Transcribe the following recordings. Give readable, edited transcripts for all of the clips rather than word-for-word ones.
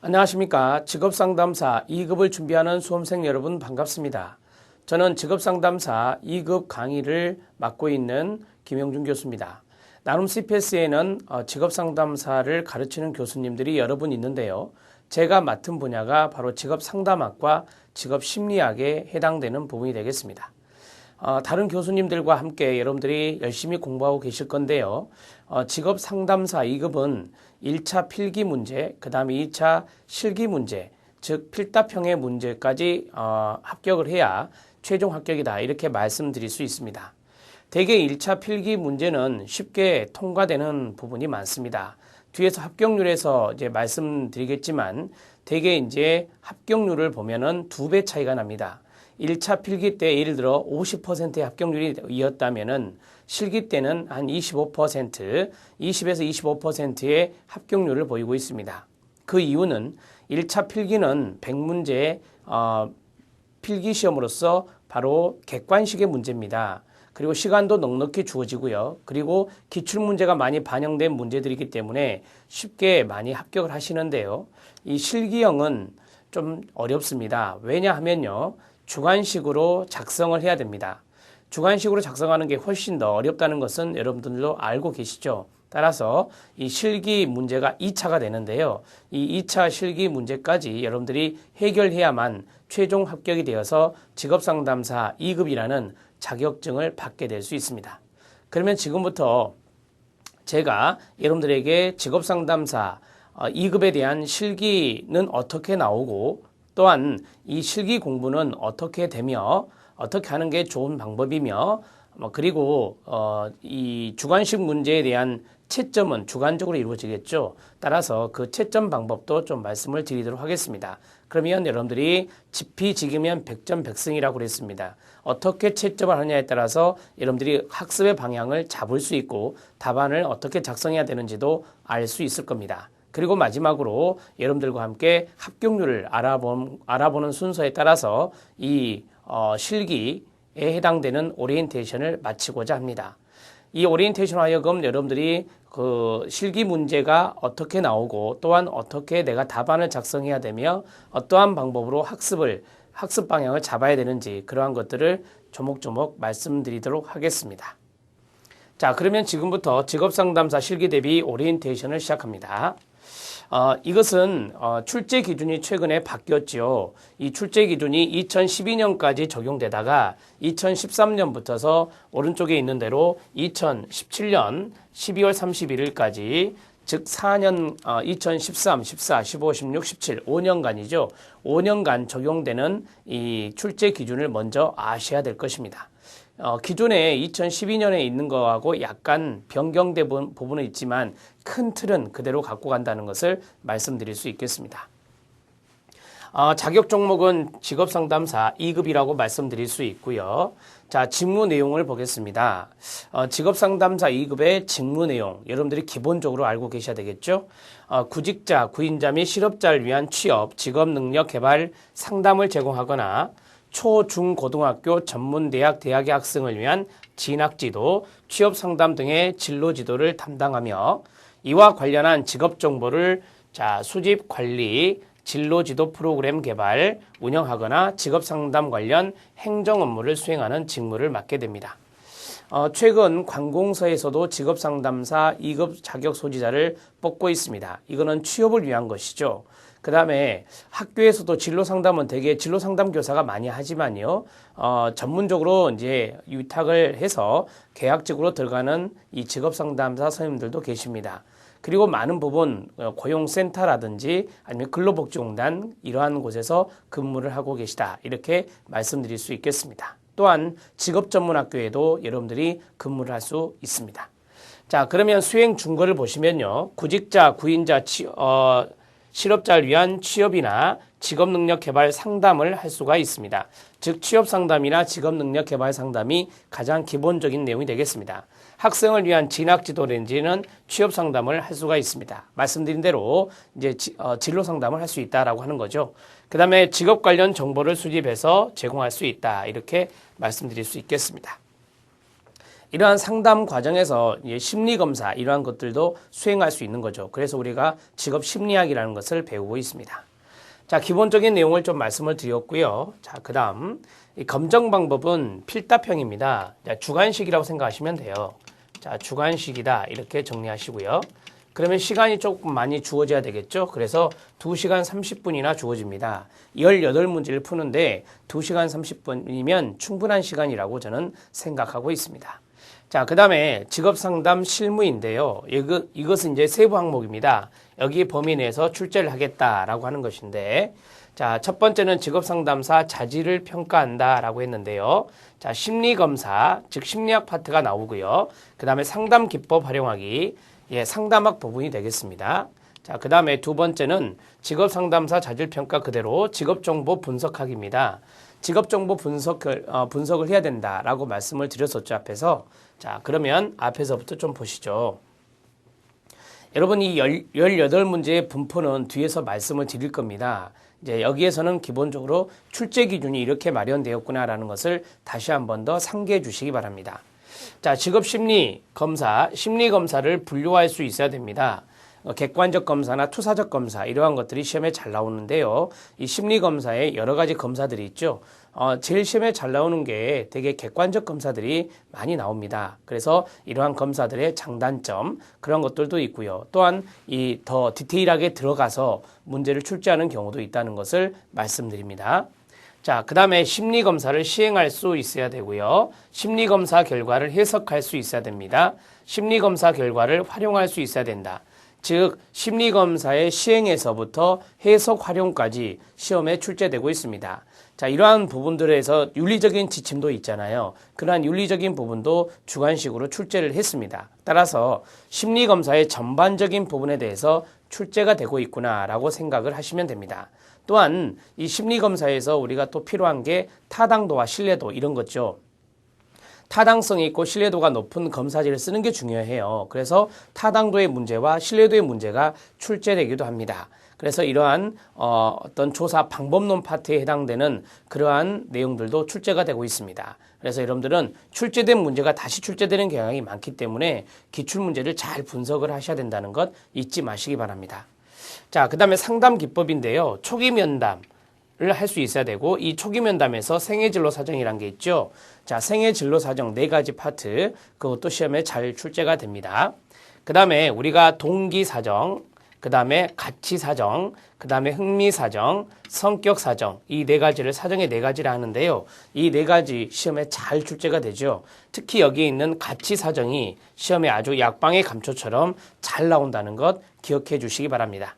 안녕하십니까. 직업상담사 2급을 준비하는 수험생 여러분 반갑습니다. 저는 직업상담사 2급 강의를 맡고 있는 김영준 교수입니다. 나눔 CPS에는 직업상담사를 가르치는 교수님들이 여러 분 있는데요. 제가 맡은 분야가 바로 직업상담학과 직업심리학에 해당되는 부분이 되겠습니다. 다른 교수님들과 함께 여러분들이 열심히 공부하고 계실 건데요. 직업상담사 2급은 1차 필기 문제, 그 다음에 2차 실기 문제, 즉 필답형의 문제까지 합격을 해야 최종 합격이다 이렇게 말씀드릴 수 있습니다. 대개 1차 필기 문제는 쉽게 통과되는 부분이 많습니다. 뒤에서 합격률에서 이제 말씀드리겠지만 대개 이제 합격률을 보면은 2배 차이가 납니다. 1차 필기 때 예를 들어 50%의 합격률이었다면은 실기 때는 한 25%, 20에서 25%의 합격률을 보이고 있습니다. 그 이유는 1차 필기는 100문제 필기 시험으로서 바로 객관식의 문제입니다. 그리고 시간도 넉넉히 주어지고요. 그리고 기출문제가 많이 반영된 문제들이기 때문에 쉽게 많이 합격을 하시는데요. 이 실기형은 좀 어렵습니다. 왜냐하면요. 주관식으로 작성을 해야 됩니다. 주관식으로 작성하는 게 훨씬 더 어렵다는 것은 여러분들도 알고 계시죠. 따라서 이 실기 문제가 2차가 되는데요. 이 2차 실기 문제까지 여러분들이 해결해야만 최종 합격이 되어서 직업상담사 2급이라는 자격증을 받게 될 수 있습니다. 그러면 지금부터 제가 여러분들에게 직업상담사 2급에 대한 실기는 어떻게 나오고 또한 이 실기 공부는 어떻게 되며 어떻게 하는 게 좋은 방법이며 그리고 이 주관식 문제에 대한 채점은 주관적으로 이루어지겠죠. 따라서 그 채점 방법도 좀 말씀을 드리도록 하겠습니다. 그러면 여러분들이 지피지기면 100점 100승이라고 그랬습니다. 어떻게 채점을 하느냐에 따라서 여러분들이 학습의 방향을 잡을 수 있고 답안을 어떻게 작성해야 되는지도 알 수 있을 겁니다. 그리고 마지막으로 여러분들과 함께 합격률을 알아보는 순서에 따라서 이 실기에 해당되는 오리엔테이션을 마치고자 합니다. 이 오리엔테이션 하여금 여러분들이 그 실기 문제가 어떻게 나오고 또한 어떻게 내가 답안을 작성해야 되며 어떠한 방법으로 학습 방향을 잡아야 되는지 그러한 것들을 조목조목 말씀드리도록 하겠습니다. 자, 그러면 지금부터 직업상담사 실기 대비 오리엔테이션을 시작합니다. 이것은 출제 기준이 최근에 바뀌었죠. 이 출제 기준이 2012년까지 적용되다가 2013년부터서 오른쪽에 있는 대로 2017년 12월 31일까지 즉 4년 2013, 14, 15, 16, 17, 5년간이죠. 5년간 적용되는 이 출제 기준을 먼저 아셔야 될 것입니다. 기존에 2012년에 있는 거하고 약간 변경된 부분은 있지만 큰 틀은 그대로 갖고 간다는 것을 말씀드릴 수 있겠습니다. 자격 종목은 직업상담사 2급이라고 말씀드릴 수 있고요. 자, 직무 내용을 보겠습니다. 직업상담사 2급의 직무 내용 여러분들이 기본적으로 알고 계셔야 되겠죠. 구직자, 구인자 및 실업자를 위한 취업, 직업능력 개발 상담을 제공하거나 초, 중, 고등학교, 전문대학, 대학의 학생을 위한 진학지도, 취업상담 등의 진로지도를 담당하며 이와 관련한 직업정보를 수집, 관리, 진로지도 프로그램 개발, 운영하거나 직업상담 관련 행정 업무를 수행하는 직무를 맡게 됩니다. 최근 관공서에서도 직업상담사 2급 자격 소지자를 뽑고 있습니다. 이거는 취업을 위한 것이죠. 그 다음에 학교에서도 진로상담은 되게 진로상담 교사가 많이 하지만요, 전문적으로 이제 위탁을 해서 계약직으로 들어가는 이 직업상담사 선생님들도 계십니다. 그리고 많은 부분 고용센터라든지 아니면 근로복지공단 이러한 곳에서 근무를 하고 계시다. 이렇게 말씀드릴 수 있겠습니다. 또한 직업전문학교에도 여러분들이 근무를 할 수 있습니다. 자, 그러면 수행 준거를 보시면요. 구직자, 구인자, 실업자를 위한 취업이나 직업능력 개발 상담을 할 수가 있습니다. 즉 취업 상담이나 직업능력 개발 상담이 가장 기본적인 내용이 되겠습니다. 학생을 위한 진학 지도 렌즈는 취업 상담을 할 수가 있습니다. 말씀드린 대로 이제 진로 상담을 할 수 있다라고 하는 거죠. 그 다음에 직업 관련 정보를 수집해서 제공할 수 있다. 이렇게 말씀드릴 수 있겠습니다. 이러한 상담 과정에서 심리검사 이러한 것들도 수행할 수 있는 거죠. 그래서 우리가 직업심리학이라는 것을 배우고 있습니다. 자, 기본적인 내용을 좀 말씀을 드렸고요. 자, 그 다음 이 검정 방법은 필답형입니다. 자, 주관식이라고 생각하시면 돼요. 자, 주관식이다 이렇게 정리하시고요. 그러면 시간이 조금 많이 주어져야 되겠죠. 그래서 2시간 30분이나 주어집니다. 18문제를 푸는데 2시간 30분이면 충분한 시간이라고 저는 생각하고 있습니다. 자, 그 다음에 직업상담 실무인데요. 이것은 이제 세부 항목입니다. 여기 범위 내에서 출제를 하겠다라고 하는 것인데, 자, 첫 번째는 직업상담사 자질을 평가한다라고 했는데요. 자, 심리검사, 즉 심리학 파트가 나오고요. 그 다음에 상담 기법 활용하기, 상담학 부분이 되겠습니다. 자, 그 다음에 두 번째는 직업상담사 자질평가 그대로 직업정보 분석하기입니다. 직업정보 분석을 해야 된다라고 말씀을 드렸었죠, 앞에서. 자, 그러면 앞에서부터 좀 보시죠. 여러분, 이 18문제의 분포는 뒤에서 말씀을 드릴 겁니다. 이제 여기에서는 기본적으로 출제 기준이 이렇게 마련되었구나라는 것을 다시 한 번 더 상기해 주시기 바랍니다. 자, 직업심리검사, 심리검사를 분류할 수 있어야 됩니다. 객관적 검사나 투사적 검사 이러한 것들이 시험에 잘 나오는데요. 이 심리검사에 여러 가지 검사들이 있죠. 제일 시험에 잘 나오는 게 되게 객관적 검사들이 많이 나옵니다. 그래서 이러한 검사들의 장단점 그런 것들도 있고요. 또한 이 더 디테일하게 들어가서 문제를 출제하는 경우도 있다는 것을 말씀드립니다. 자, 그 다음에 심리검사를 시행할 수 있어야 되고요. 심리검사 결과를 해석할 수 있어야 됩니다. 심리검사 결과를 활용할 수 있어야 된다. 즉 심리검사의 시행에서부터 해석 활용까지 시험에 출제되고 있습니다. 자, 이러한 부분들에서 윤리적인 지침도 있잖아요. 그러한 윤리적인 부분도 주관식으로 출제를 했습니다. 따라서 심리검사의 전반적인 부분에 대해서 출제가 되고 있구나라고 생각을 하시면 됩니다. 또한 이 심리검사에서 우리가 또 필요한 게 타당도와 신뢰도 이런 거죠. 타당성이 있고 신뢰도가 높은 검사지를 쓰는 게 중요해요. 그래서 타당도의 문제와 신뢰도의 문제가 출제되기도 합니다. 그래서 이러한 어떤 조사 방법론 파트에 해당되는 그러한 내용들도 출제가 되고 있습니다. 그래서 여러분들은 출제된 문제가 다시 출제되는 경향이 많기 때문에 기출문제를 잘 분석을 하셔야 된다는 것 잊지 마시기 바랍니다. 자, 그 다음에 상담 기법인데요. 초기 면담 을 할 수 있어야 되고 이 초기 면담에서 생애진로 사정이란 게 있죠. 자, 생애진로 사정 4가지 파트 그것도 시험에 잘 출제가 됩니다. 그 다음에 우리가 동기 사정, 그 다음에 가치 사정, 그 다음에 흥미 사정, 성격 사정 이 4가지를 사정의 4가지를 하는데요. 이 4가지 시험에 잘 출제가 되죠. 특히 여기 있는 가치 사정이 시험에 아주 약방의 감초처럼 잘 나온다는 것 기억해 주시기 바랍니다.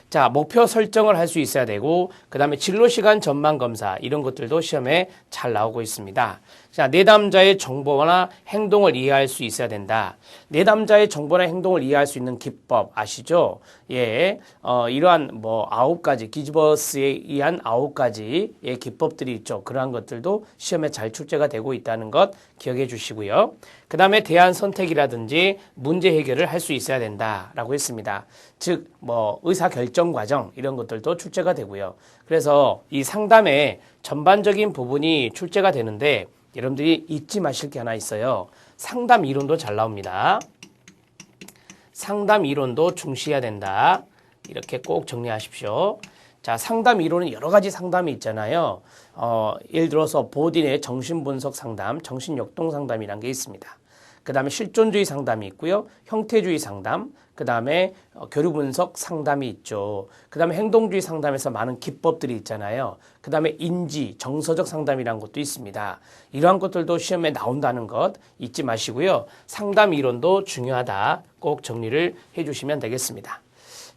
자, 목표 설정을 할 수 있어야 되고 그 다음에 진로시간 전망 검사 이런 것들도 시험에 잘 나오고 있습니다. 자, 내담자의 정보나 행동을 이해할 수 있어야 된다. 내담자의 정보나 행동을 이해할 수 있는 기법 아시죠? 예, 이러한 9가지 기지버스에 의한 9가지의 기법들이 있죠. 그러한 것들도 시험에 잘 출제가 되고 있다는 것 기억해 주시고요. 그 다음에 대안 선택이라든지 문제 해결을 할 수 있어야 된다라고 했습니다. 즉, 의사 결정 과정 이런 것들도 출제가 되고요. 그래서 이 상담의 전반적인 부분이 출제가 되는데 여러분들이 잊지 마실 게 하나 있어요. 상담 이론도 잘 나옵니다. 상담 이론도 중시해야 된다. 이렇게 꼭 정리하십시오. 자, 상담 이론은 여러 가지 상담이 있잖아요. 예를 들어서 보딘의 정신분석 상담, 정신역동 상담이라는 게 있습니다. 그 다음에 실존주의 상담이 있고요. 형태주의 상담, 그 다음에 교류분석 상담이 있죠. 그 다음에 행동주의 상담에서 많은 기법들이 있잖아요. 그 다음에 인지, 정서적 상담이라는 것도 있습니다. 이러한 것들도 시험에 나온다는 것 잊지 마시고요. 상담 이론도 중요하다. 꼭 정리를 해주시면 되겠습니다.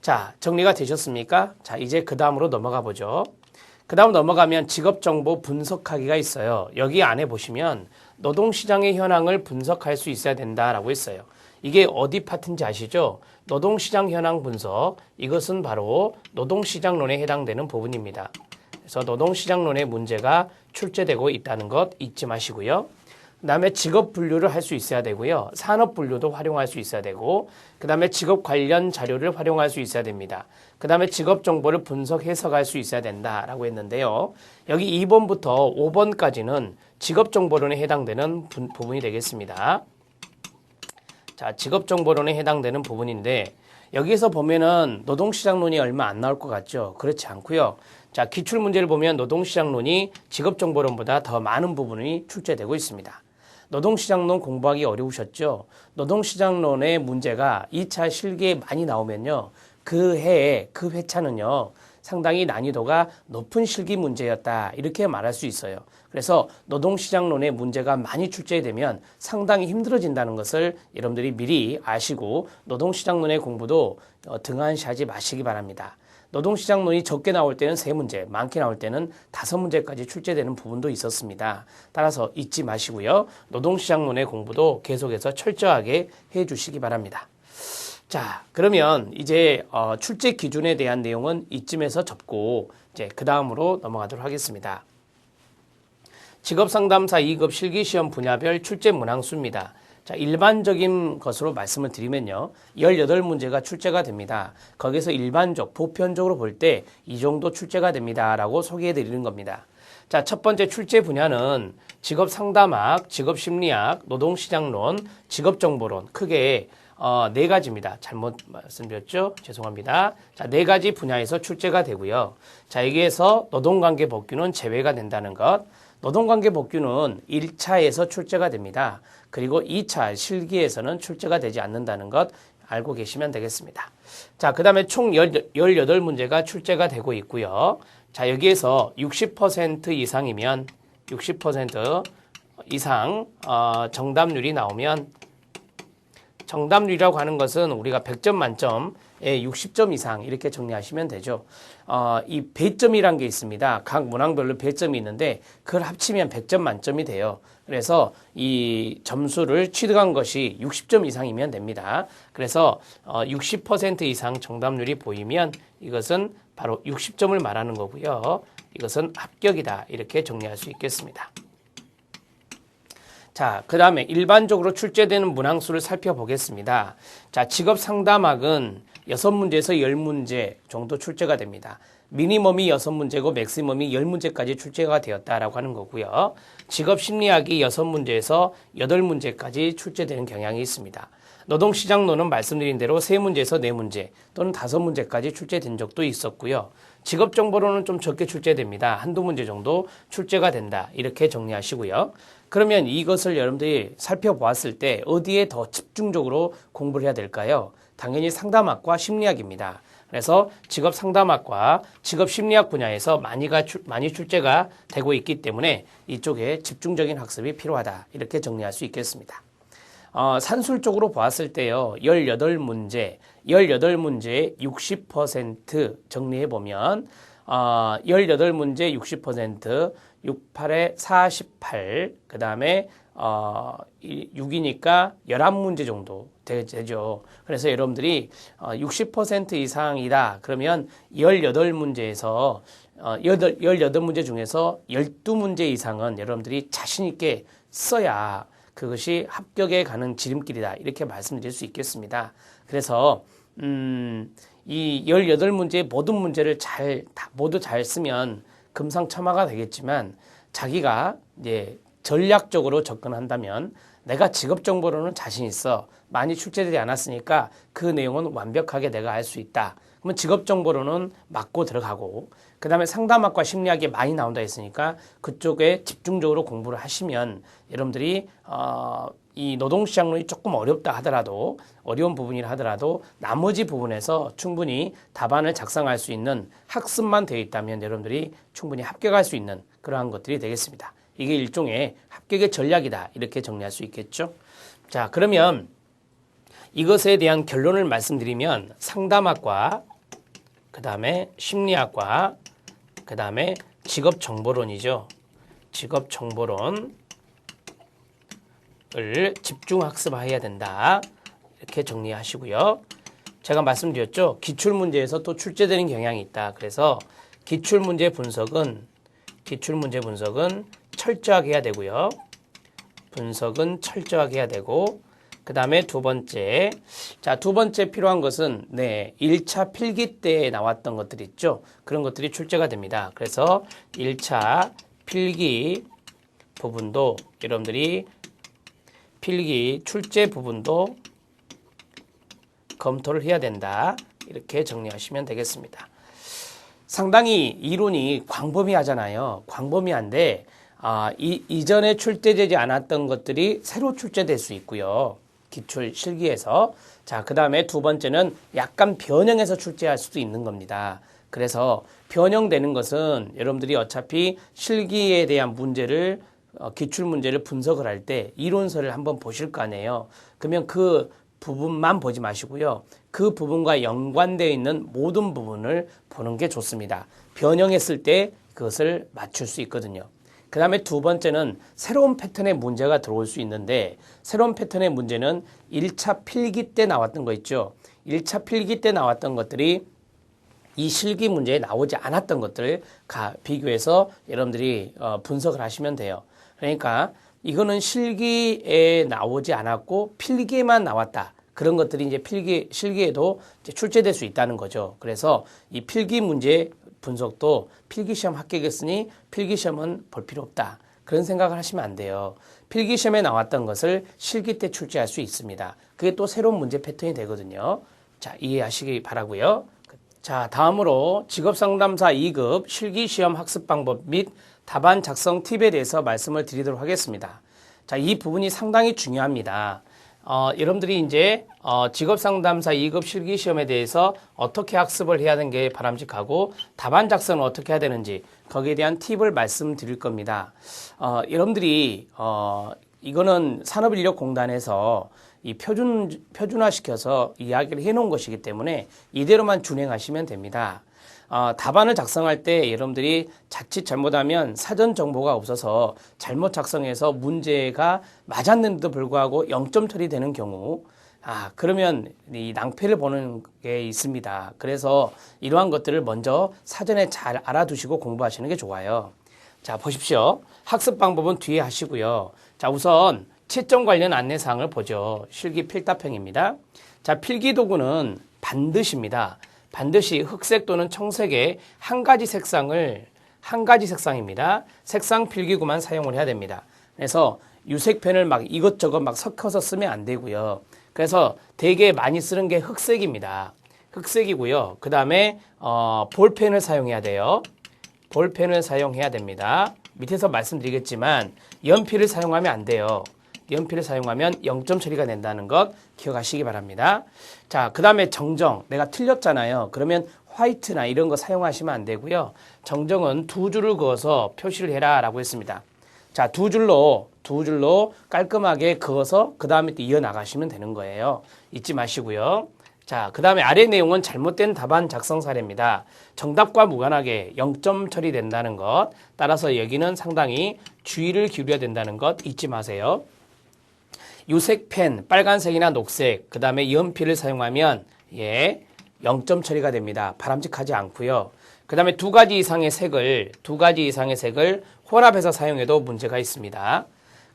자, 정리가 되셨습니까? 자, 이제 그 다음으로 넘어가 보죠. 그 다음 넘어가면 직업정보 분석하기가 있어요. 여기 안에 보시면 노동시장의 현황을 분석할 수 있어야 된다라고 했어요. 이게 어디 파트인지 아시죠? 노동시장 현황 분석, 이것은 바로 노동시장론에 해당되는 부분입니다. 그래서 노동시장론의 문제가 출제되고 있다는 것 잊지 마시고요. 그 다음에 직업 분류를 할 수 있어야 되고요. 산업 분류도 활용할 수 있어야 되고 그 다음에 직업 관련 자료를 활용할 수 있어야 됩니다. 그 다음에 직업 정보를 분석 해석할 수 있어야 된다라고 했는데요. 여기 2번부터 5번까지는 직업 정보론에 해당되는 부분이 되겠습니다. 자, 직업정보론에 해당되는 부분인데 여기에서 보면은 노동시장론이 얼마 안 나올 것 같죠? 그렇지 않고요. 자, 기출문제를 보면 노동시장론이 직업정보론보다 더 많은 부분이 출제되고 있습니다. 노동시장론 공부하기 어려우셨죠? 노동시장론의 문제가 2차 실기에 많이 나오면요. 그 해에 그 회차는요. 상당히 난이도가 높은 실기 문제였다. 이렇게 말할 수 있어요. 그래서 노동시장론의 문제가 많이 출제되면 상당히 힘들어진다는 것을 여러분들이 미리 아시고 노동시장론의 공부도 등한시하지 마시기 바랍니다. 노동시장론이 적게 나올 때는 3문제, 많게 나올 때는 5문제까지 출제되는 부분도 있었습니다. 따라서 잊지 마시고요. 노동시장론의 공부도 계속해서 철저하게 해주시기 바랍니다. 자, 그러면 이제 출제 기준에 대한 내용은 이쯤에서 접고 이제 그 다음으로 넘어가도록 하겠습니다. 직업상담사 2급 실기시험 분야별 출제 문항수입니다. 자, 일반적인 것으로 말씀을 드리면요. 18문제가 출제가 됩니다. 거기서 일반적, 보편적으로 볼 때 이 정도 출제가 됩니다. 라고 소개해 드리는 겁니다. 자, 첫 번째 출제 분야는 직업상담학, 직업심리학, 노동시장론, 직업정보론 크게 4가지입니다. 잘못 말씀드렸죠? 죄송합니다. 자, 4가지 분야에서 출제가 되고요. 자, 여기에서 노동관계 법규는 제외가 된다는 것. 노동관계 법규는 1차에서 출제가 됩니다. 그리고 2차 실기에서는 출제가 되지 않는다는 것 알고 계시면 되겠습니다. 자, 그 다음에 총 18문제가 출제가 되고 있고요. 자, 여기에서 60% 이상이면 60% 이상 정답률이 나오면 정답률이라고 하는 것은 우리가 100점 만점에 60점 이상 이렇게 정리하시면 되죠. 이 배점이란 게 있습니다. 각 문항별로 배점이 있는데 그걸 합치면 100점 만점이 돼요. 그래서 이 점수를 취득한 것이 60점 이상이면 됩니다. 그래서 60% 이상 정답률이 보이면 이것은 바로 60점을 말하는 거고요. 이것은 합격이다. 이렇게 정리할 수 있겠습니다. 자, 그 다음에 일반적으로 출제되는 문항수를 살펴보겠습니다. 자, 직업상담학은 6문제에서 10문제 정도 출제가 됩니다. 미니멈이 6문제고 맥시멈이 10문제까지 출제가 되었다라고 하는 거고요. 직업심리학이 6문제에서 8문제까지 출제되는 경향이 있습니다. 노동시장론은 말씀드린 대로 3문제에서 4문제 또는 5문제까지 출제된 적도 있었고요. 직업정보론은 좀 적게 출제됩니다. 한두 문제 정도 출제가 된다. 이렇게 정리하시고요. 그러면 이것을 여러분들이 살펴보았을 때 어디에 더 집중적으로 공부를 해야 될까요? 당연히 상담학과 심리학입니다. 그래서 직업상담학과 직업심리학 분야에서 많이 출제가 되고 있기 때문에 이쪽에 집중적인 학습이 필요하다. 이렇게 정리할 수 있겠습니다. 산술적으로 보았을 때요. 18문제에 60% 정리해보면 18문제 60%, 68에 48, 그 다음에 6이니까 11문제 정도 되죠. 그래서 여러분들이 60% 이상이다. 그러면 18문제에서 18문제 중에서 12문제 이상은 여러분들이 자신 있게 써야 그것이 합격에 가는 지름길이다. 이렇게 말씀드릴 수 있겠습니다. 그래서 이 18문제의 모든 문제를 모두 잘 쓰면 금상첨화가 되겠지만 자기가 이제 전략적으로 접근한다면 내가 직업정보로는 자신 있어. 많이 출제되지 않았으니까 그 내용은 완벽하게 내가 알 수 있다. 그러면 직업정보로는 맞고 들어가고 그 다음에 상담학과 심리학이 많이 나온다 했으니까 그쪽에 집중적으로 공부를 하시면 여러분들이 이 노동시장론이 조금 어렵다 하더라도 어려운 부분이라 하더라도 나머지 부분에서 충분히 답안을 작성할 수 있는 학습만 되어 있다면 여러분들이 충분히 합격할 수 있는 그러한 것들이 되겠습니다. 이게 일종의 합격의 전략이다. 이렇게 정리할 수 있겠죠. 자, 그러면 이것에 대한 결론을 말씀드리면 상담학과, 그 다음에 심리학과, 그 다음에 직업정보론이죠. 직업정보론을 집중학습해야 된다. 이렇게 정리하시고요. 제가 말씀드렸죠. 기출문제에서 또 출제되는 경향이 있다. 그래서 기출문제 분석은 철저하게 해야 되고요. 분석은 철저하게 해야 되고 그 다음에 두 번째 필요한 것은 1차 필기 때 나왔던 것들 있죠. 그런 것들이 출제가 됩니다. 그래서 1차 필기 부분도 여러분들이 필기 출제 부분도 검토를 해야 된다. 이렇게 정리하시면 되겠습니다. 상당히 이론이 광범위하잖아요. 광범위한데 이전에 출제되지 않았던 것들이 새로 출제될 수 있고요. 기출 실기에서. 자, 그 다음에 두 번째는 약간 변형해서 출제할 수도 있는 겁니다. 그래서 변형되는 것은 여러분들이 어차피 실기에 대한 문제를 기출 문제를 분석을 할 때 이론서를 한번 보실 거 아니에요. 그러면 그 부분만 보지 마시고요. 그 부분과 연관되어 있는 모든 부분을 보는 게 좋습니다. 변형했을 때 그것을 맞출 수 있거든요. 그 다음에 두 번째는 새로운 패턴의 문제가 들어올 수 있는데 새로운 패턴의 문제는 1차 필기 때 나왔던 거 있죠. 1차 필기 때 나왔던 것들이 이 실기 문제에 나오지 않았던 것들을 비교해서 여러분들이 분석을 하시면 돼요. 그러니까 이거는 실기에 나오지 않았고 필기에만 나왔다. 그런 것들이 이제 실기에도 이제 출제될 수 있다는 거죠. 그래서 이 필기 문제 분석도 필기시험 합격했으니 필기시험은 볼 필요 없다. 그런 생각을 하시면 안 돼요. 필기시험에 나왔던 것을 실기 때 출제할 수 있습니다. 그게 또 새로운 문제 패턴이 되거든요. 자, 이해하시기 바라고요. 자, 다음으로 직업상담사 2급 실기시험 학습 방법 및 답안 작성 팁에 대해서 말씀을 드리도록 하겠습니다. 자, 이 부분이 상당히 중요합니다. 여러분들이 이제 직업상담사 2급 실기시험에 대해서 어떻게 학습을 해야 하는 게 바람직하고 답안 작성은 어떻게 해야 되는지 거기에 대한 팁을 말씀드릴 겁니다. 여러분들이 이거는 산업인력공단에서 이 표준화시켜서 이야기를 해놓은 것이기 때문에 이대로만 준행하시면 됩니다. 답안을 작성할 때 여러분들이 자칫 잘못하면 사전 정보가 없어서 잘못 작성해서 문제가 맞았는데도 불구하고 0점 처리되는 경우 그러면 이 낭패를 보는 게 있습니다. 그래서 이러한 것들을 먼저 사전에 잘 알아두시고 공부하시는 게 좋아요. 자, 보십시오. 학습 방법은 뒤에 하시고요. 자, 우선 채점 관련 안내사항을 보죠. 실기 필답형입니다. 자, 필기도구는 반드시입니다. 반드시 흑색 또는 청색의 한 가지 색상입니다. 색상 필기구만 사용을 해야 됩니다. 그래서 유색펜을 막 이것저것 막 섞어서 쓰면 안 되고요. 그래서 되게 많이 쓰는 게 흑색입니다. 흑색이고요. 그 다음에 볼펜을 사용해야 돼요. 볼펜을 사용해야 됩니다. 밑에서 말씀드리겠지만 연필을 사용하면 안 돼요. 연필을 사용하면 0점 처리가 된다는 것 기억하시기 바랍니다. 자, 그 다음에 정정. 내가 틀렸잖아요. 그러면 화이트나 이런 거 사용하시면 안 되고요. 정정은 두 줄을 그어서 표시를 해라 라고 했습니다. 자, 두 줄로 깔끔하게 그어서 그 다음에 또 이어나가시면 되는 거예요. 잊지 마시고요. 자, 그 다음에 아래 내용은 잘못된 답안 작성 사례입니다. 정답과 무관하게 0점 처리된다는 것. 따라서 여기는 상당히 주의를 기울여야 된다는 것 잊지 마세요. 유색펜, 빨간색이나 녹색, 그 다음에 연필을 사용하면 0점 처리가 됩니다. 바람직하지 않고요. 그 다음에 두 가지 이상의 색을 혼합해서 사용해도 문제가 있습니다.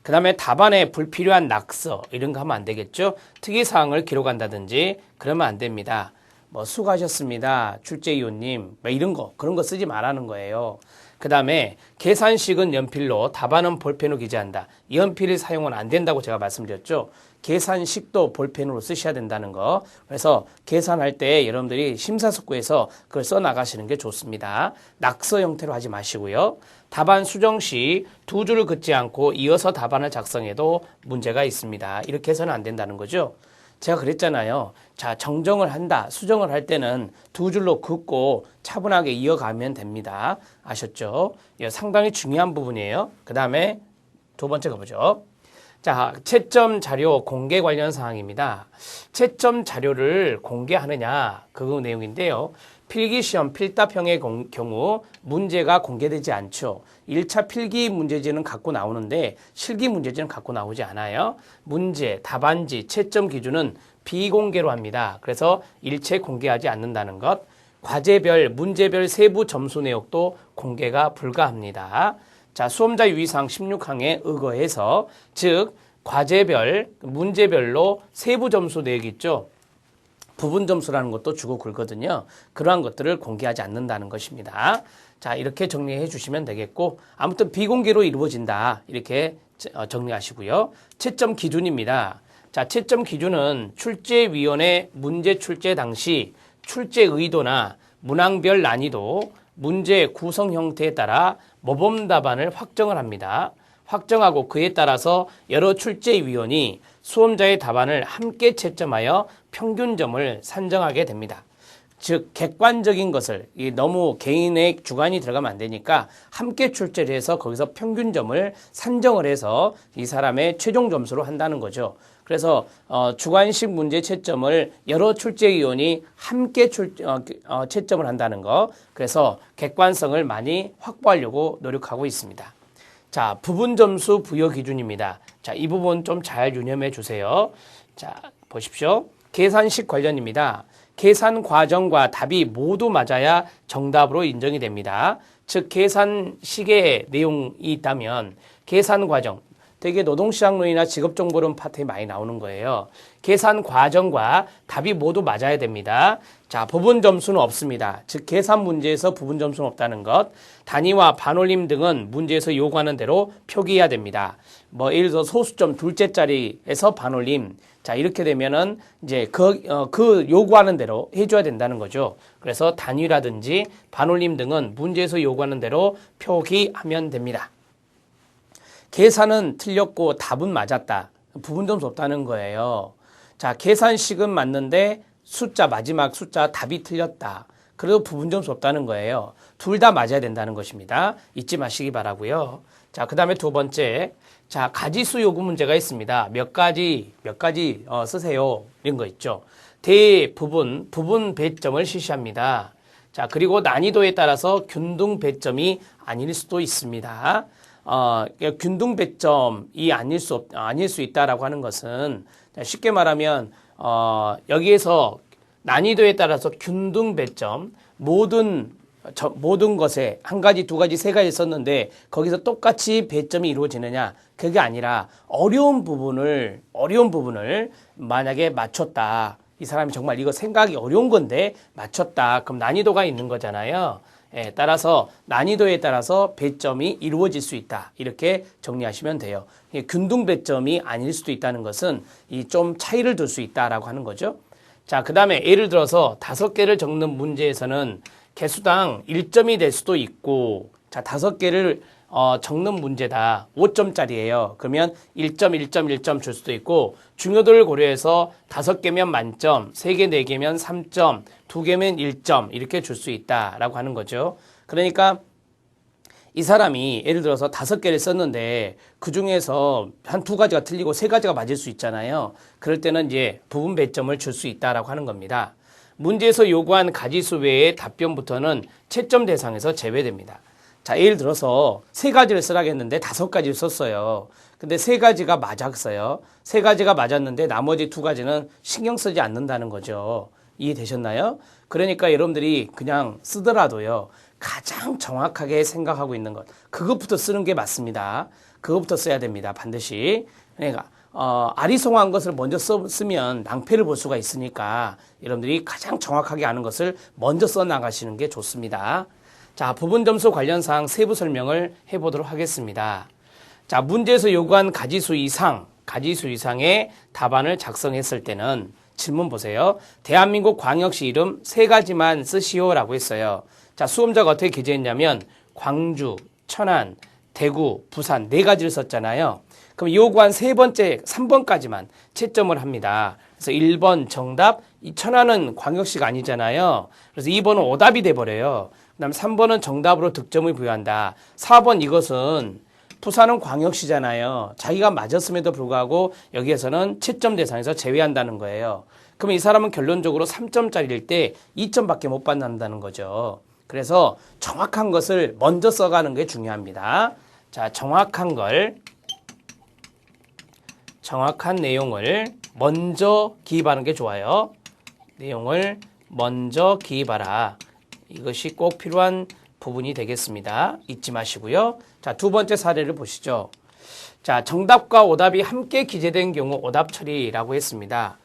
그 다음에 답안에 불필요한 낙서 이런 거 하면 안 되겠죠. 특이사항을 기록한다든지 그러면 안 됩니다. 수고하셨습니다. 출제위원님 그런 거 쓰지 말라는 거예요. 그 다음에 계산식은 연필로 답안은 볼펜으로 기재한다. 연필을 사용은 안 된다고 제가 말씀드렸죠. 계산식도 볼펜으로 쓰셔야 된다는 거. 그래서 계산할 때 여러분들이 심사숙고해서 그걸 써나가시는 게 좋습니다. 낙서 형태로 하지 마시고요. 답안 수정 시 두 줄을 긋지 않고 이어서 답안을 작성해도 문제가 있습니다. 이렇게 해서는 안 된다는 거죠. 제가 그랬잖아요. 자, 정정을 한다, 수정을 할 때는 두 줄로 긋고 차분하게 이어가면 됩니다. 아셨죠? 이거 상당히 중요한 부분이에요. 그 다음에 두 번째 가보죠. 자, 채점 자료 공개 관련 사항입니다. 채점 자료를 공개하느냐, 그 내용인데요. 필기시험 필답형의 경우 문제가 공개되지 않죠. 1차 필기 문제지는 갖고 나오는데 실기 문제지는 갖고 나오지 않아요. 문제, 답안지, 채점 기준은 비공개로 합니다. 그래서 일체 공개하지 않는다는 것. 과제별, 문제별 세부 점수 내역도 공개가 불가합니다. 자, 수험자 유의사항 16항에 의거해서 즉 과제별, 문제별로 세부 점수 내역이 있죠. 부분 점수라는 것도 주고 굴거든요. 그러한 것들을 공개하지 않는다는 것입니다. 자, 이렇게 정리해 주시면 되겠고 아무튼 비공개로 이루어진다. 이렇게 정리하시고요. 채점 기준입니다. 자, 채점 기준은 출제위원회 문제 출제 당시 출제 의도나 문항별 난이도, 문제 구성 형태에 따라 모범 답안을 확정을 합니다. 확정하고 그에 따라서 여러 출제위원이 수험자의 답안을 함께 채점하여 평균점을 산정하게 됩니다. 즉 객관적인 것을 너무 개인의 주관이 들어가면 안 되니까 함께 출제를 해서 거기서 평균점을 산정을 해서 이 사람의 최종 점수로 한다는 거죠. 그래서 주관식 문제 채점을 여러 출제위원이 함께 채점을 한다는 거. 그래서 객관성을 많이 확보하려고 노력하고 있습니다. 자, 부분 점수 부여 기준입니다. 자, 이 부분 좀 잘 유념해 주세요. 자, 보십시오. 계산식 관련입니다. 계산 과정과 답이 모두 맞아야 정답으로 인정이 됩니다. 즉 계산식의 내용이 있다면 계산 과정, 되게 노동시장론이나 직업정보론 파트에 많이 나오는 거예요. 계산 과정과 답이 모두 맞아야 됩니다. 자, 부분 점수는 없습니다. 즉 계산 문제에서 부분 점수는 없다는 것. 단위와 반올림 등은 문제에서 요구하는 대로 표기해야 됩니다. 뭐 예를 들어 소수점 둘째 자리에서 반올림. 자, 이렇게 되면은 이제 그 요구하는 대로 해줘야 된다는 거죠. 그래서 단위라든지 반올림 등은 문제에서 요구하는 대로 표기하면 됩니다. 계산은 틀렸고 답은 맞았다. 부분 점수 없다는 거예요. 자, 계산식은 맞는데 마지막 숫자 답이 틀렸다. 그래도 부분 점수 없다는 거예요. 둘 다 맞아야 된다는 것입니다. 잊지 마시기 바라고요. 자, 그 다음에 두 번째. 자, 가지수 요구 문제가 있습니다. 몇 가지 쓰세요. 이런 거 있죠. 부분 배점을 실시합니다. 자, 그리고 난이도에 따라서 균등 배점이 아닐 수도 있습니다. 균등 배점이 아닐 수 있다라고 하는 것은 쉽게 말하면 여기에서 난이도에 따라서 균등 배점 모든 것에 한 가지, 두 가지, 세 가지 썼는데 거기서 똑같이 배점이 이루어지느냐? 그게 아니라 어려운 부분을 만약에 맞췄다. 이 사람이 정말 이거 생각이 어려운 건데 맞췄다. 그럼 난이도가 있는 거잖아요. 따라서 난이도에 따라서 배점이 이루어질 수 있다. 이렇게 정리하시면 돼요. 균등 배점이 아닐 수도 있다는 것은 이 좀 차이를 둘 수 있다라고 하는 거죠. 자, 그 다음에 예를 들어서 5개를 적는 문제에서는 개수당 1점이 될 수도 있고, 자, 5개를 적는 문제다. 5점짜리예요. 그러면 1점, 1점, 1점 줄 수도 있고, 중요도를 고려해서 5개면 만점, 3개, 4개면 3점, 2개면 1점 이렇게 줄 수 있다라고 하는 거죠. 그러니까 이 사람이 예를 들어서 5개를 썼는데 그 중에서 한 2가지가 틀리고 3가지가 맞을 수 있잖아요. 그럴 때는 이제 부분 배점을 줄 수 있다라고 하는 겁니다. 문제에서 요구한 가지수 외의 답변부터는 채점 대상에서 제외됩니다. 자, 예를 들어서 3가지를 쓰라겠는데 5가지를 썼어요. 근데 3가지가 맞았어요. 3가지가 맞았는데 나머지 2가지는 신경 쓰지 않는다는 거죠. 이해되셨나요? 그러니까 여러분들이 그냥 쓰더라도요. 가장 정확하게 생각하고 있는 것. 그것부터 쓰는 게 맞습니다. 그것부터 써야 됩니다. 반드시. 그러니까 아리송한 것을 먼저 쓰면 낭패를 볼 수가 있으니까 여러분들이 가장 정확하게 아는 것을 먼저 써나가시는 게 좋습니다. 자, 부분 점수 관련 사항 세부 설명을 해보도록 하겠습니다. 자, 문제에서 요구한 가지수 이상의 답안을 작성했을 때는 질문 보세요. 대한민국 광역시 이름 3가지만 쓰시오라고 했어요. 자, 수험자가 어떻게 기재했냐면 광주, 천안, 대구, 부산 4가지를 썼잖아요. 그럼 요구한 3번까지만 채점을 합니다. 그래서 1번 정답, 이 천안은 광역시가 아니잖아요. 그래서 2번은 오답이 돼버려요. 그 다음 3번은 정답으로 득점을 부여한다. 4번 이것은 부산은 광역시잖아요. 자기가 맞았음에도 불구하고 여기에서는 채점 대상에서 제외한다는 거예요. 그럼 이 사람은 결론적으로 3점짜리일 때 2점밖에 못 받는다는 거죠. 그래서 정확한 것을 먼저 써가는 게 중요합니다. 자, 정확한 내용을 먼저 기입하는 게 좋아요. 내용을 먼저 기입하라. 이것이 꼭 필요한 부분이 되겠습니다. 잊지 마시고요. 자, 두 번째 사례를 보시죠. 자, 정답과 오답이 함께 기재된 경우 오답 처리라고 했습니다.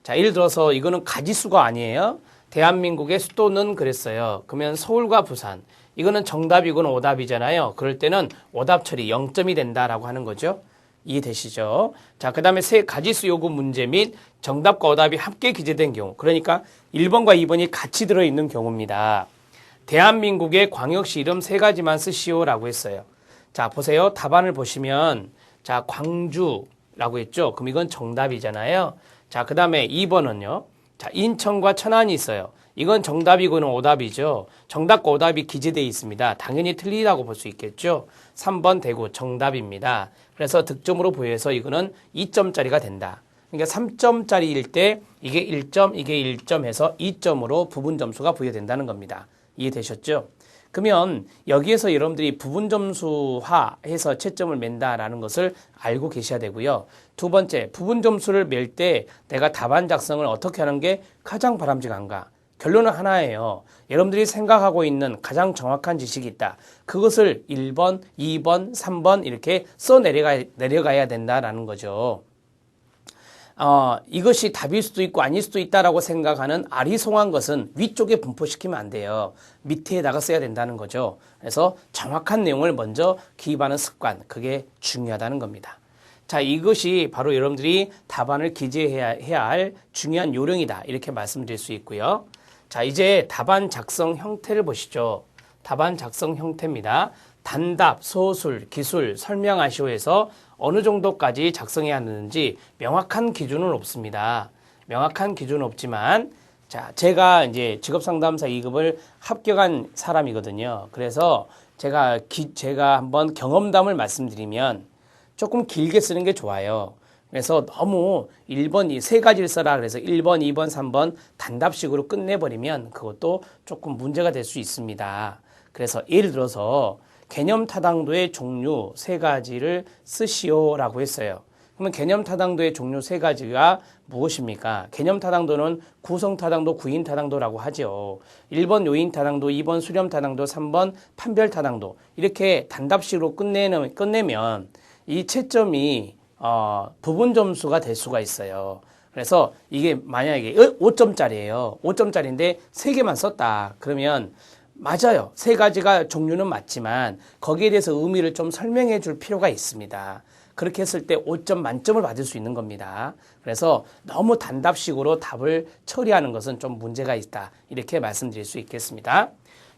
자, 예를 들어서 이거는 가지수가 아니에요. 대한민국의 수도는 그랬어요. 그러면 서울과 부산. 이거는 정답이고는 오답이잖아요. 그럴 때는 오답 처리 0점이 된다라고 하는 거죠. 이해되시죠? 자, 그 다음에 세 가지수 요구 문제 및 정답과 오답이 함께 기재된 경우, 그러니까 1번과 2번이 같이 들어있는 경우입니다. 대한민국의 광역시 이름 세 가지만 쓰시오라고 했어요. 자, 보세요. 답안을 보시면 자, 광주라고 했죠. 그럼 이건 정답이잖아요. 자, 그 다음에 2번은요. 자, 인천과 천안이 있어요. 이건 정답이고는 오답이죠. 정답과 오답이 기재되어 있습니다. 당연히 틀리다고 볼 수 있겠죠. 3번 대구 정답입니다. 그래서 득점으로 부여해서 이거는 2점짜리가 된다. 그러니까 3점짜리일 때 이게 1점, 이게 1점 해서 2점으로 부분 점수가 부여된다는 겁니다. 이해되셨죠? 그러면 여기에서 여러분들이 부분 점수화해서 채점을 맨다라는 것을 알고 계셔야 되고요. 두 번째, 부분 점수를 맬 때 내가 답안 작성을 어떻게 하는 게 가장 바람직한가? 결론은 하나예요. 여러분들이 생각하고 있는 가장 정확한 지식이 있다. 그것을 1번, 2번, 3번 이렇게 써 내려가야 된다라는 거죠. 이것이 답일 수도 있고 아닐 수도 있다라고 생각하는 아리송한 것은 위쪽에 분포시키면 안 돼요. 밑에다가 써야 된다는 거죠. 그래서 정확한 내용을 먼저 기입하는 습관, 그게 중요하다는 겁니다. 자, 이것이 바로 여러분들이 답안을 기재해야 할 중요한 요령이다. 이렇게 말씀드릴 수 있고요. 자, 이제 답안 작성 형태를 보시죠. 답안 작성 형태입니다. 단답, 소술, 기술, 설명하시오에서 어느 정도까지 작성해야 하는지 명확한 기준은 없습니다. 명확한 기준은 없지만, 자, 제가 이제 직업상담사 2급을 합격한 사람이거든요. 그래서 제가 한번 경험담을 말씀드리면 조금 길게 쓰는 게 좋아요. 그래서 너무 1번 이 세 가지를 써라 그래서 1번, 2번, 3번 단답식으로 끝내버리면 그것도 조금 문제가 될 수 있습니다. 그래서 예를 들어서 개념 타당도의 종류 세 가지를 쓰시오라고 했어요. 그러면 개념 타당도의 종류 세 가지가 무엇입니까? 개념 타당도는 구성 타당도, 구인 타당도라고 하죠. 1번 요인 타당도, 2번 수렴 타당도, 3번 판별 타당도. 이렇게 단답식으로 끝내면 이 채점이 부분 점수가 될 수가 있어요. 그래서 이게 만약에 5점짜리예요. 5점짜리인데 3개만 썼다. 그러면 맞아요. 세 가지가 종류는 맞지만 거기에 대해서 의미를 좀 설명해 줄 필요가 있습니다. 그렇게 했을 때 5점 만점을 받을 수 있는 겁니다. 그래서 너무 단답식으로 답을 처리하는 것은 좀 문제가 있다. 이렇게 말씀드릴 수 있겠습니다.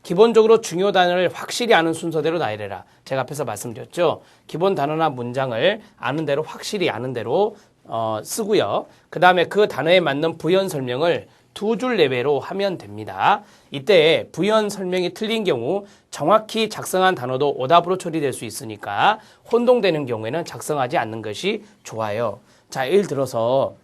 기본적으로 중요 단어를 확실히 아는 순서대로 나열해라. 제가 앞에서 말씀드렸죠. 기본 단어나 문장을 아는 대로 확실히 아는 대로 쓰고요. 그 다음에 그 단어에 맞는 부연 설명을 2줄 내외로 하면 됩니다. 이때 부연 설명이 틀린 경우 정확히 작성한 단어도 오답으로 처리될 수 있으니까 혼동되는 경우에는 작성하지 않는 것이 좋아요. 자, 예를 들어서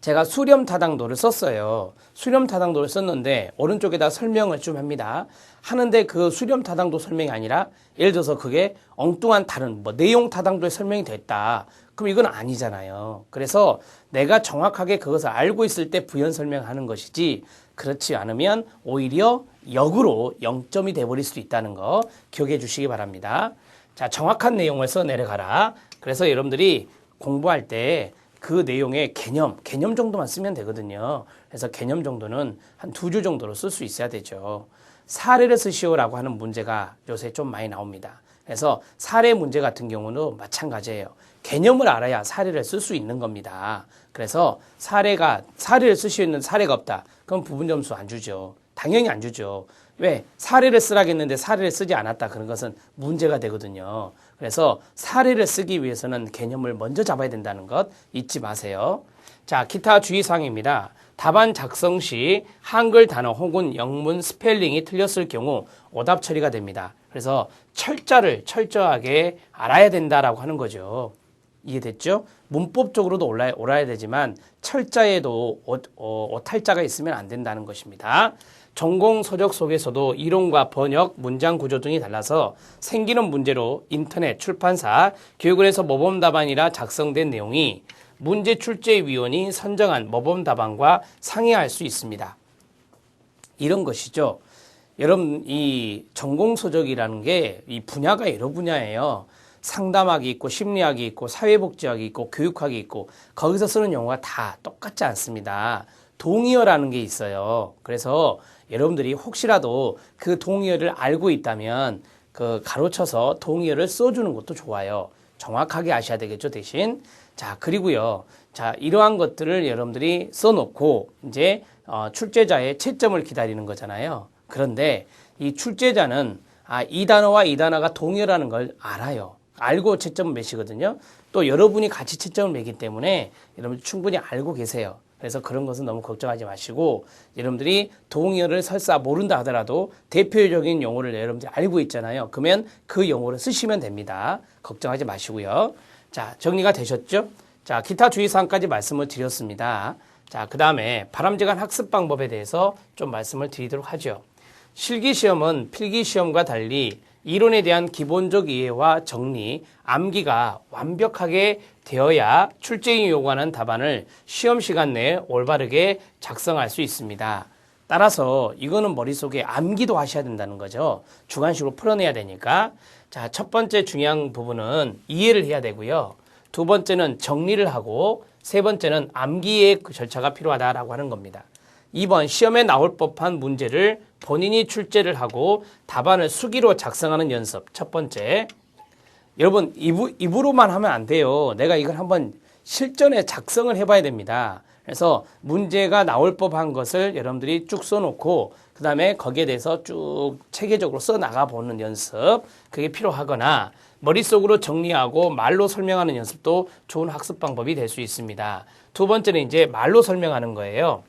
제가 수렴 타당도를 썼어요. 수렴 타당도를 썼는데 오른쪽에다 설명을 좀 합니다. 하는데 그 수렴 타당도 설명이 아니라 예를 들어서 그게 엉뚱한 다른 내용 타당도의 설명이 됐다. 그럼 이건 아니잖아요. 그래서 내가 정확하게 그것을 알고 있을 때 부연 설명하는 것이지 그렇지 않으면 오히려 역으로 0점이 돼버릴 수도 있다는 거 기억해 주시기 바랍니다. 자, 정확한 내용을 써 내려가라. 그래서 여러분들이 공부할 때 그 내용의 개념 정도만 쓰면 되거든요. 그래서 개념 정도는 한 2줄 정도로 쓸 수 있어야 되죠. 사례를 쓰시오라고 하는 문제가 요새 좀 많이 나옵니다. 그래서 사례 문제 같은 경우는 마찬가지예요. 개념을 알아야 사례를 쓸 수 있는 겁니다. 그래서 사례를 쓸 수 있는 사례가 없다. 그럼 부분 점수 안 주죠. 당연히 안 주죠. 왜? 사례를 쓰라겠는데 사례를 쓰지 않았다. 그런 것은 문제가 되거든요. 그래서 사례를 쓰기 위해서는 개념을 먼저 잡아야 된다는 것 잊지 마세요. 자, 기타 주의사항입니다. 답안 작성 시 한글 단어 혹은 영문 스펠링이 틀렸을 경우 오답 처리가 됩니다. 그래서 철자를 철저하게 알아야 된다라고 하는 거죠. 이해됐죠? 문법적으로도 옳아야 되지만 철자에도 오탈자가 있으면 안 된다는 것입니다. 전공 서적 속에서도 이론과 번역, 문장 구조 등이 달라서 생기는 문제로 인터넷, 출판사, 교육을 해서 모범 답안이라 작성된 내용이 문제 출제위원이 선정한 모범 답안과 상이할 수 있습니다. 이런 것이죠. 여러분, 이 전공 서적이라는 게 이 분야가 여러 분야예요. 상담학이 있고 심리학이 있고 사회복지학이 있고 교육학이 있고 거기서 쓰는 용어가 다 똑같지 않습니다. 동의어라는 게 있어요. 그래서 여러분들이 혹시라도 그 동의어를 알고 있다면 그 가로쳐서 동의어를 써주는 것도 좋아요. 정확하게 아셔야 되겠죠, 대신. 자, 그리고요. 자, 이러한 것들을 여러분들이 써놓고 이제 출제자의 채점을 기다리는 거잖아요. 그런데 이 출제자는 이 단어와 이 단어가 동일하는 걸 알아요. 알고 채점을 매시거든요. 또 여러분이 같이 채점을 매기 때문에 여러분 충분히 알고 계세요. 그래서 그런 것은 너무 걱정하지 마시고 여러분들이 동의어를 설사 모른다 하더라도 대표적인 용어를 여러분들이 알고 있잖아요. 그러면 그 용어를 쓰시면 됩니다. 걱정하지 마시고요. 자, 정리가 되셨죠? 자, 기타 주의사항까지 말씀을 드렸습니다. 자, 그 다음에 바람직한 학습 방법에 대해서 좀 말씀을 드리도록 하죠. 실기시험은 필기시험과 달리 이론에 대한 기본적 이해와 정리, 암기가 완벽하게 되어야 출제인이 요구하는 답안을 시험 시간 내에 올바르게 작성할 수 있습니다. 따라서 이거는 머릿속에 암기도 하셔야 된다는 거죠. 주관식으로 풀어내야 되니까. 자, 첫 번째 중요한 부분은 이해를 해야 되고요. 두 번째는 정리를 하고 세 번째는 암기의 절차가 필요하다라고 하는 겁니다. 2번 시험에 나올 법한 문제를 본인이 출제를 하고 답안을 수기로 작성하는 연습. 첫 번째. 여러분 입으로만 하면 안 돼요. 내가 이걸 한번 실전에 작성을 해봐야 됩니다. 그래서 문제가 나올 법한 것을 여러분들이 쭉 써놓고 그 다음에 거기에 대해서 쭉 체계적으로 써나가 보는 연습. 그게 필요하거나 머릿속으로 정리하고 말로 설명하는 연습도 좋은 학습 방법이 될 수 있습니다. 두 번째는 이제 말로 설명하는 거예요.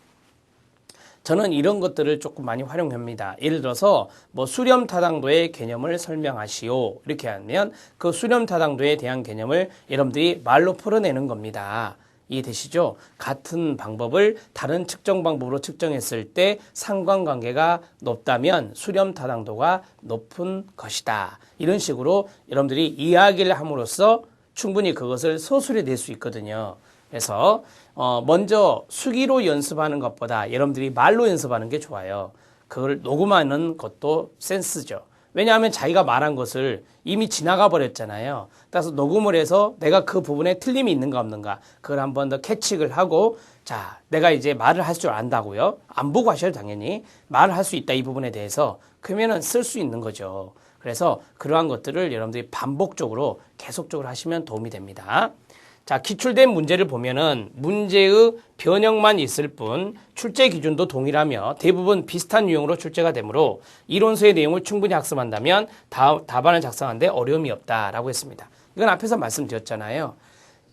저는 이런 것들을 조금 많이 활용합니다. 예를 들어서 뭐 수렴타당도의 개념을 설명하시오 이렇게 하면 그 수렴타당도에 대한 개념을 여러분들이 말로 풀어내는 겁니다. 이해되시죠? 같은 방법을 다른 측정 방법으로 측정했을 때 상관관계가 높다면 수렴타당도가 높은 것이다. 이런 식으로 여러분들이 이야기를 함으로써 충분히 그것을 서술해 낼 수 있거든요. 그래서 먼저 수기로 연습하는 것보다 여러분들이 말로 연습하는 게 좋아요. 그걸 녹음하는 것도 센스죠. 왜냐하면 자기가 말한 것을 이미 지나가 버렸잖아요. 따라서 녹음을 해서 내가 그 부분에 틀림이 있는가 없는가 그걸 한 번 더 캐치를 하고 자, 내가 이제 말을 할 줄 안다고요. 안 보고 하셔도 당연히 말을 할 수 있다 이 부분에 대해서 그러면은 쓸 수 있는 거죠. 그래서 그러한 것들을 여러분들이 반복적으로 계속적으로 하시면 도움이 됩니다. 자, 기출된 문제를 보면은 문제의 변형만 있을 뿐 출제 기준도 동일하며 대부분 비슷한 유형으로 출제가 되므로 이론서의 내용을 충분히 학습한다면 답안을 작성하는데 어려움이 없다라고 했습니다. 이건 앞에서 말씀드렸잖아요.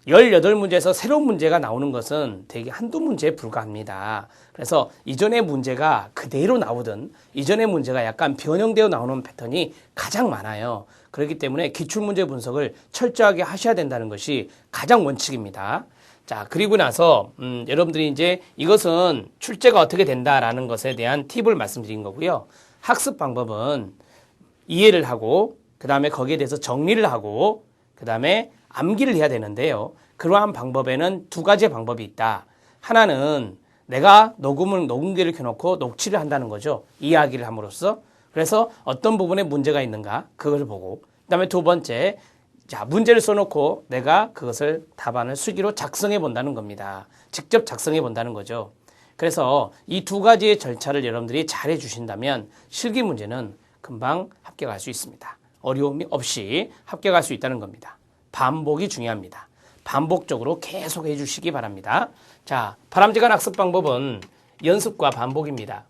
18문제에서 새로운 문제가 나오는 것은 되게 한두 문제에 불과합니다. 그래서 이전의 문제가 그대로 나오든 이전의 문제가 약간 변형되어 나오는 패턴이 가장 많아요. 그렇기 때문에 기출문제 분석을 철저하게 하셔야 된다는 것이 가장 원칙입니다. 자, 그리고 나서 여러분들이 이제 이것은 출제가 어떻게 된다라는 것에 대한 팁을 말씀드린 거고요. 학습 방법은 이해를 하고 그 다음에 거기에 대해서 정리를 하고 그 다음에 암기를 해야 되는데요. 그러한 방법에는 두 가지의 방법이 있다. 하나는 내가 녹음기를 켜놓고 녹취를 한다는 거죠. 이야기를 함으로써. 그래서 어떤 부분에 문제가 있는가 그걸 보고 그다음에 두 번째 자 문제를 써놓고 내가 그것을 답안을 수기로 작성해 본다는 겁니다. 직접 작성해 본다는 거죠. 그래서 이 두 가지의 절차를 여러분들이 잘 해주신다면 실기 문제는 금방 합격할 수 있습니다. 어려움이 없이 합격할 수 있다는 겁니다. 반복이 중요합니다. 반복적으로 계속 해주시기 바랍니다. 자, 바람직한 학습 방법은 연습과 반복입니다.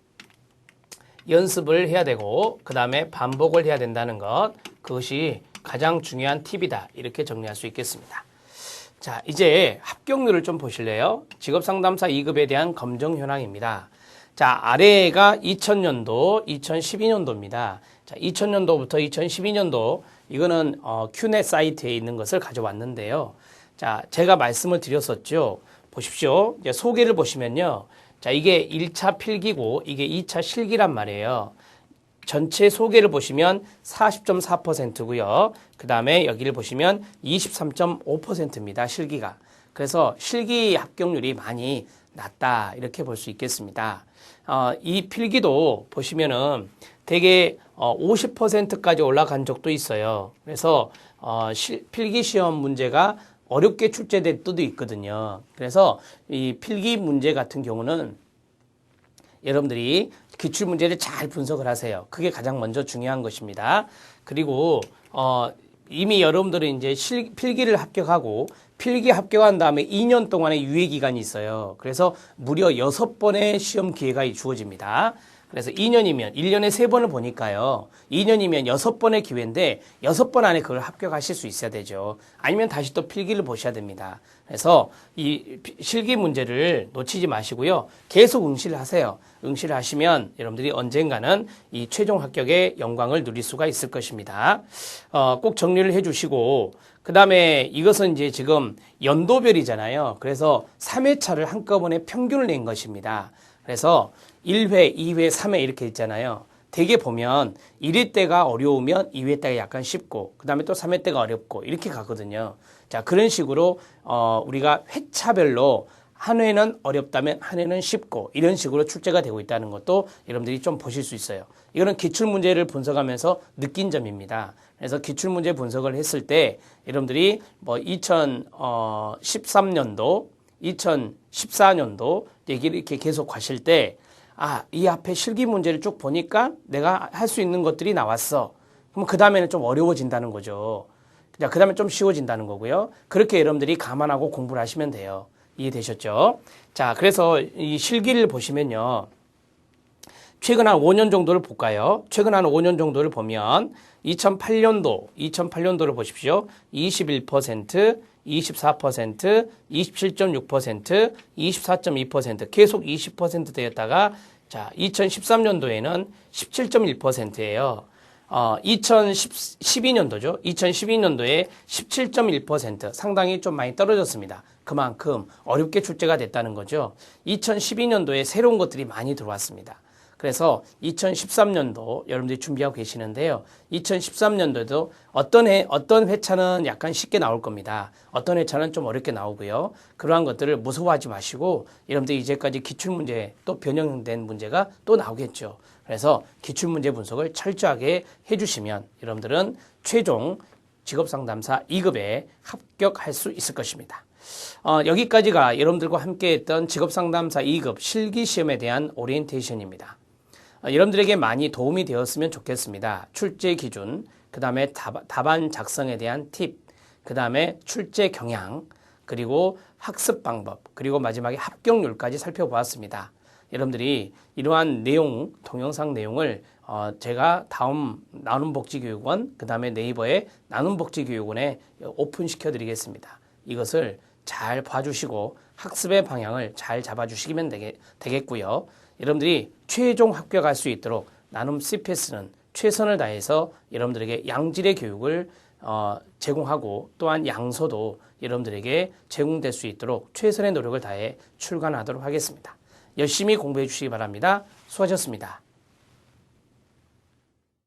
연습을 해야 되고 그 다음에 반복을 해야 된다는 것 그것이 가장 중요한 팁이다 이렇게 정리할 수 있겠습니다. 자, 이제 합격률을 좀 보실래요? 직업상담사 2급에 대한 검정 현황입니다. 자, 아래가 2000년도, 2012년도입니다. 자, 2000년도부터 2012년도 이거는 큐넷 사이트에 있는 것을 가져왔는데요. 자, 제가 말씀을 드렸었죠. 보십시오. 이제 소개를 보시면요. 자, 이게 1차 필기고 이게 2차 실기란 말이에요. 전체 소개를 보시면 40.4%고요. 그 다음에 여기를 보시면 23.5%입니다. 실기가. 그래서 실기 합격률이 많이 낮다 이렇게 볼 수 있겠습니다. 이 필기도 보시면은 되게 50%까지 올라간 적도 있어요. 그래서 필기 시험 문제가 어렵게 출제될 때도 있거든요. 그래서 이 필기 문제 같은 경우는 여러분들이 기출 문제를 잘 분석을 하세요. 그게 가장 먼저 중요한 것입니다. 그리고 이미 여러분들은 이제 필기를 합격하고 필기 합격한 다음에 2년 동안의 유예 기간이 있어요. 그래서 무려 6번의 시험 기회가 주어집니다. 그래서 2년이면 1년에 3번을 보니까요. 2년이면 6번의 기회인데 6번 안에 그걸 합격하실 수 있어야 되죠. 아니면 다시 또 필기를 보셔야 됩니다. 그래서 이 실기 문제를 놓치지 마시고요. 계속 응시를 하세요. 응시를 하시면 여러분들이 언젠가는 이 최종 합격의 영광을 누릴 수가 있을 것입니다. 꼭 정리를 해 주시고 그 다음에 이것은 이제 지금 연도별이잖아요. 그래서 3회차를 한꺼번에 평균을 낸 것입니다. 그래서 1회, 2회, 3회 이렇게 있잖아요. 대개 보면 1회 때가 어려우면 2회 때가 약간 쉽고 그 다음에 또 3회 때가 어렵고 이렇게 가거든요. 자, 그런 식으로 우리가 회차별로 한 회는 어렵다면 한 회는 쉽고 이런 식으로 출제가 되고 있다는 것도 여러분들이 좀 보실 수 있어요. 이거는 기출문제를 분석하면서 느낀 점입니다. 그래서 기출문제 분석을 했을 때 여러분들이 뭐 2013년도, 2014년도 이렇게 계속 가실 때 이 앞에 실기 문제를 쭉 보니까 내가 할 수 있는 것들이 나왔어. 그럼 그 다음에는 좀 어려워진다는 거죠. 그 다음에 좀 쉬워진다는 거고요. 그렇게 여러분들이 감안하고 공부를 하시면 돼요. 이해되셨죠? 자, 그래서 이 실기를 보시면요. 최근 한 5년 정도를 볼까요? 최근 한 5년 정도를 보면 2008년도를 보십시오. 21%, 24%, 27.6%, 24.2% 계속 20%대였다가 자, 2013년도에는 17.1%예요. 2012년도죠. 2012년도에 17.1% 상당히 좀 많이 떨어졌습니다. 그만큼 어렵게 출제가 됐다는 거죠. 2012년도에 새로운 것들이 많이 들어왔습니다. 그래서 2013년도 여러분들이 준비하고 계시는데요. 2013년도에도 어떤 회차는 약간 쉽게 나올 겁니다. 어떤 회차는 좀 어렵게 나오고요. 그러한 것들을 무서워하지 마시고 여러분들이 이제까지 기출문제 또 변형된 문제가 또 나오겠죠. 그래서 기출문제 분석을 철저하게 해주시면 여러분들은 최종 직업상담사 2급에 합격할 수 있을 것입니다. 여기까지가 여러분들과 함께 했던 직업상담사 2급 실기시험에 대한 오리엔테이션입니다. 여러분들에게 많이 도움이 되었으면 좋겠습니다. 출제 기준, 그 다음에 답안 작성에 대한 팁, 그 다음에 출제 경향, 그리고 학습 방법, 그리고 마지막에 합격률까지 살펴보았습니다. 여러분들이 이러한 내용, 동영상 내용을 제가 다음 나눔복지교육원, 그 다음에 네이버의 나눔복지교육원에 오픈시켜 드리겠습니다. 이것을 잘 봐주시고 학습의 방향을 잘 잡아주시면 되겠고요. 여러분들이 최종 합격할 수 있도록 나눔 CPS는 최선을 다해서 여러분들에게 양질의 교육을 제공하고 또한 양서도 여러분들에게 제공될 수 있도록 최선의 노력을 다해 출간하도록 하겠습니다. 열심히 공부해 주시기 바랍니다. 수고하셨습니다.